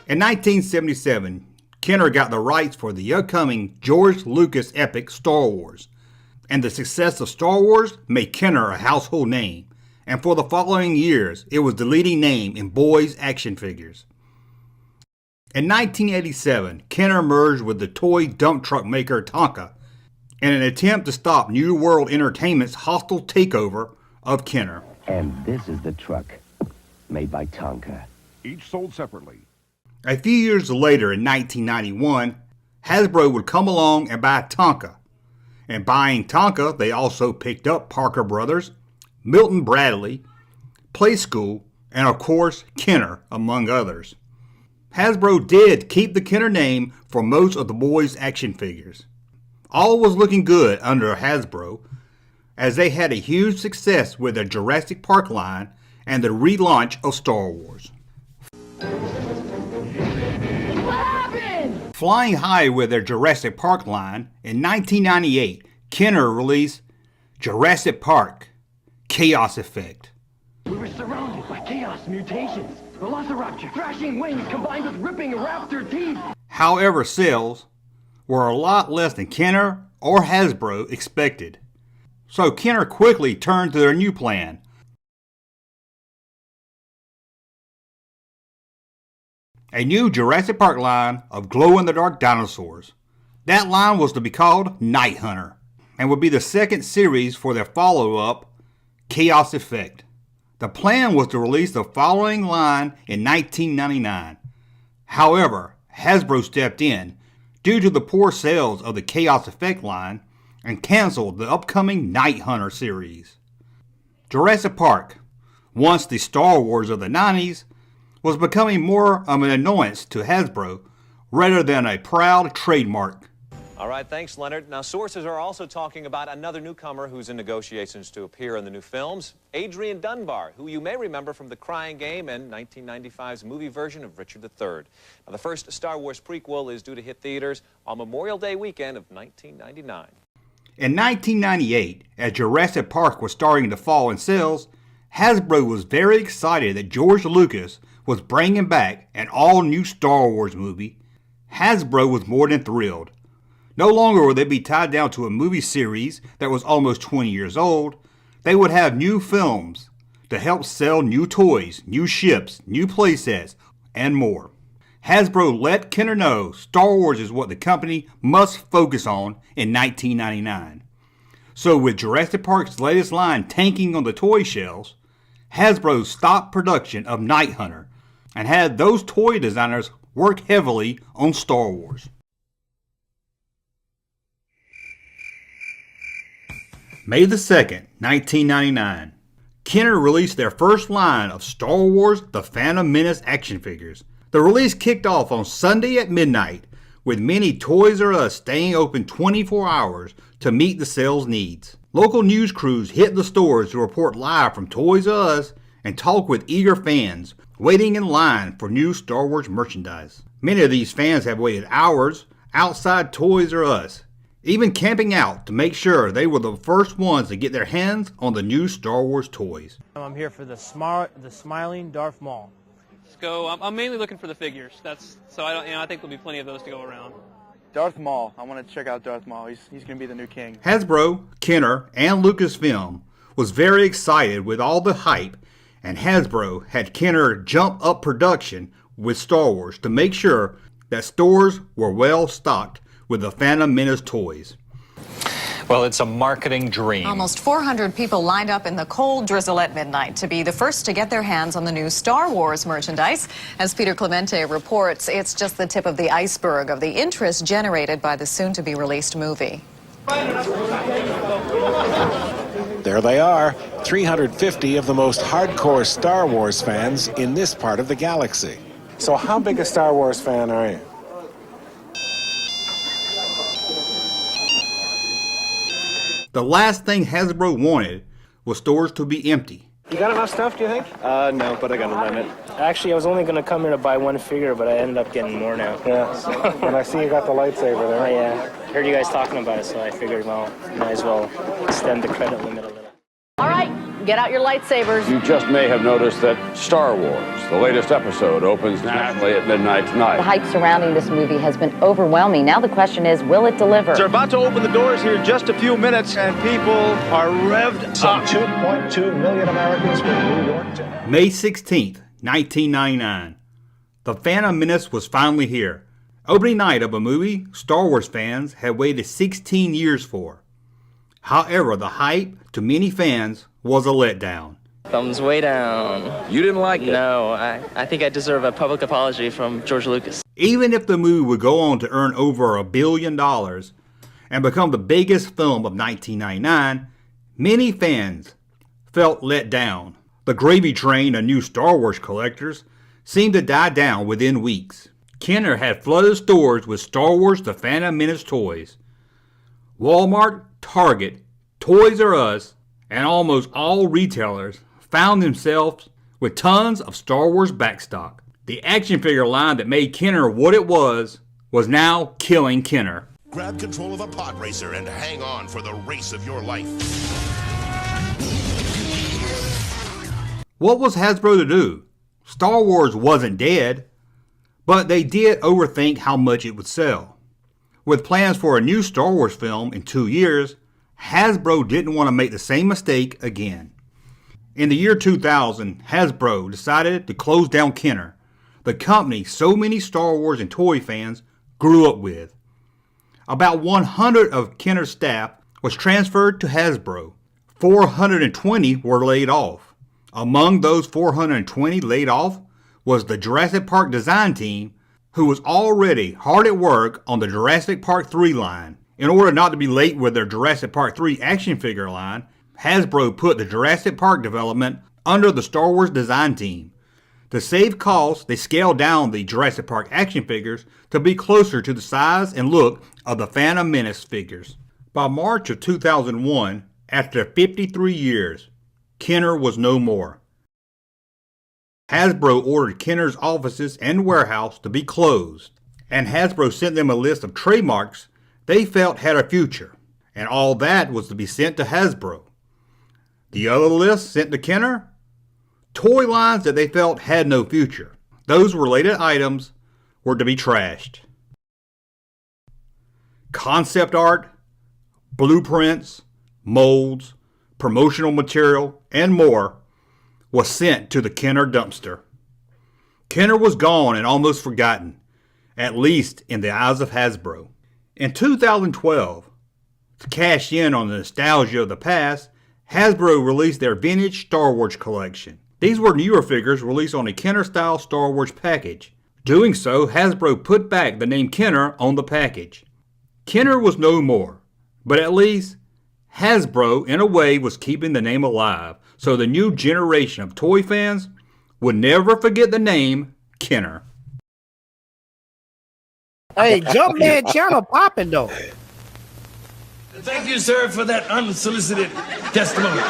In 1977, Kenner got the rights for the upcoming George Lucas epic Star Wars, and the success of Star Wars made Kenner a household name, and for the following years, it was the leading name in boys' action figures. In 1987, Kenner merged with the toy dump truck maker Tonka in an attempt to stop New World Entertainment's hostile takeover of Kenner. And this is the truck, made by Tonka. Each sold separately. A few years later, in 1991, Hasbro would come along and buy Tonka. And buying Tonka, they also picked up Parker Brothers, Milton Bradley, Playskool, and of course, Kenner, among others. Hasbro did keep the Kenner name for most of the boys' action figures. All was looking good under Hasbro, as they had a huge success with their Jurassic Park line and the relaunch of Star Wars. Flying high with their Jurassic Park line, in 1998, Kenner released Jurassic Park, Chaos Effect. We were surrounded by chaos mutations. Velociraptor, thrashing wings combined with ripping raptor teeth. However, sales were a lot less than Kenner or Hasbro expected. So Kenner quickly turned to their new plan. A new Jurassic Park line of glow-in-the-dark dinosaurs. That line was to be called Night Hunter, and would be the second series for their follow-up, Chaos Effect. The plan was to release the following line in 1999. However, Hasbro stepped in due to the poor sales of the Chaos Effect line and canceled the upcoming Night Hunter series. Jurassic Park, once the Star Wars of the 90s, was becoming more of an annoyance to Hasbro rather than a proud trademark. All right, thanks, Leonard. Now, sources are also talking about another newcomer who's in negotiations to appear in the new films, Adrian Dunbar, who you may remember from The Crying Game and 1995's movie version of Richard III. Now, the first Star Wars prequel is due to hit theaters on Memorial Day weekend of 1999. In 1998, as Jurassic Park was starting to fall in sales, Hasbro was very excited that George Lucas was bringing back an all-new Star Wars movie. Hasbro was more than thrilled. No longer would they be tied down to a movie series that was almost 20 years old. They would have new films to help sell new toys, new ships, new playsets, and more. Hasbro let Kenner know Star Wars is what the company must focus on in 1999. So with Jurassic Park's latest line tanking on the toy shelves, Hasbro stopped production of Night Hunter and had those toy designers work heavily on Star Wars. May the 2nd, 1999. Kenner released their first line of Star Wars The Phantom Menace action figures. The release kicked off on Sunday at midnight, with many Toys R Us staying open 24 hours to meet the sales needs. Local news crews hit the stores to report live from Toys R Us and talk with eager fans waiting in line for new Star Wars merchandise. Many of these fans have waited hours outside Toys R Us, even camping out to make sure they were the first ones to get their hands on the new Star Wars toys. I'm here for the smiling Darth Maul. Let's go. I'm mainly looking for the figures. I think there'll be plenty of those to go around. Darth Maul. I want to check out Darth Maul. He's going to be the new king. Hasbro, Kenner, and Lucasfilm was very excited with all the hype, and Hasbro had Kenner jump up production with Star Wars to make sure that stores were well stocked with the Phantom Menace toys. Well, it's a marketing dream. Almost 400 people lined up in the cold drizzle at midnight to be the first to get their hands on the new Star Wars merchandise. As Peter Clemente reports, it's just the tip of the iceberg of the interest generated by the soon-to-be-released movie. There they are, 350 of the most hardcore Star Wars fans in this part of the galaxy. So how big a Star Wars fan are you? The last thing Hasbro wanted was stores to be empty. You got enough stuff, do you think? No, but I got a limit. Actually, I was only going to come here to buy one figure, but I ended up getting more now. Yeah, and I see you got the lightsaber there. Oh, yeah. I heard you guys talking about it, so I figured, well, might as well extend the credit limit a little. All right, get out your lightsabers. You just may have noticed that Star Wars, The latest episode opens nationally at midnight tonight. The hype surrounding this movie has been overwhelming. Now the question is, will it deliver? They're about to open the doors here in just a few minutes, and people are revved Some up. 2.2 million Americans from New York to May 16th, 1999. The Phantom Menace was finally here. Opening night of a movie Star Wars fans had waited 16 years for. However, the hype to many fans was a letdown. Thumbs way down. You didn't like it? No, I think I deserve a public apology from George Lucas. Even if the movie would go on to earn over $1 billion and become the biggest film of 1999, many fans felt let down. The gravy train of new Star Wars collectors seemed to die down within weeks. Kenner had flooded stores with Star Wars The Phantom Menace toys. Walmart, Target, Toys R Us, and almost all retailers found themselves with tons of Star Wars backstock. The action figure line that made Kenner what it was now killing Kenner. Grab control of a pod racer and hang on for the race of your life. What was Hasbro to do? Star Wars wasn't dead, but they did overthink how much it would sell. With plans for a new Star Wars film in 2 years, Hasbro didn't want to make the same mistake again. In the year 2000, Hasbro decided to close down Kenner, the company so many Star Wars and toy fans grew up with. About 100 of Kenner's staff was transferred to Hasbro. 420 were laid off. Among those 420 laid off was the Jurassic Park design team, who was already hard at work on the Jurassic Park 3 line. In order not to be late with their Jurassic Park 3 action figure line, Hasbro put the Jurassic Park development under the Star Wars design team. To save costs, they scaled down the Jurassic Park action figures to be closer to the size and look of the Phantom Menace figures. By March of 2001, after 53 years, Kenner was no more. Hasbro ordered Kenner's offices and warehouse to be closed, and Hasbro sent them a list of trademarks they felt had a future, and all that was to be sent to Hasbro. The other list sent to Kenner? Toy lines that they felt had no future. Those related items were to be trashed. Concept art, blueprints, molds, promotional material, and more was sent to the Kenner dumpster. Kenner was gone and almost forgotten, at least in the eyes of Hasbro. In 2012, to cash in on the nostalgia of the past, Hasbro released their vintage Star Wars collection. These were newer figures released on a Kenner-style Star Wars package. Doing so, Hasbro put back the name Kenner on the package. Kenner was no more, but at least Hasbro, in a way, was keeping the name alive, so the new generation of toy fans would never forget the name Kenner. Hey, Junkman channel popping though. Thank you, sir, for that unsolicited testimony.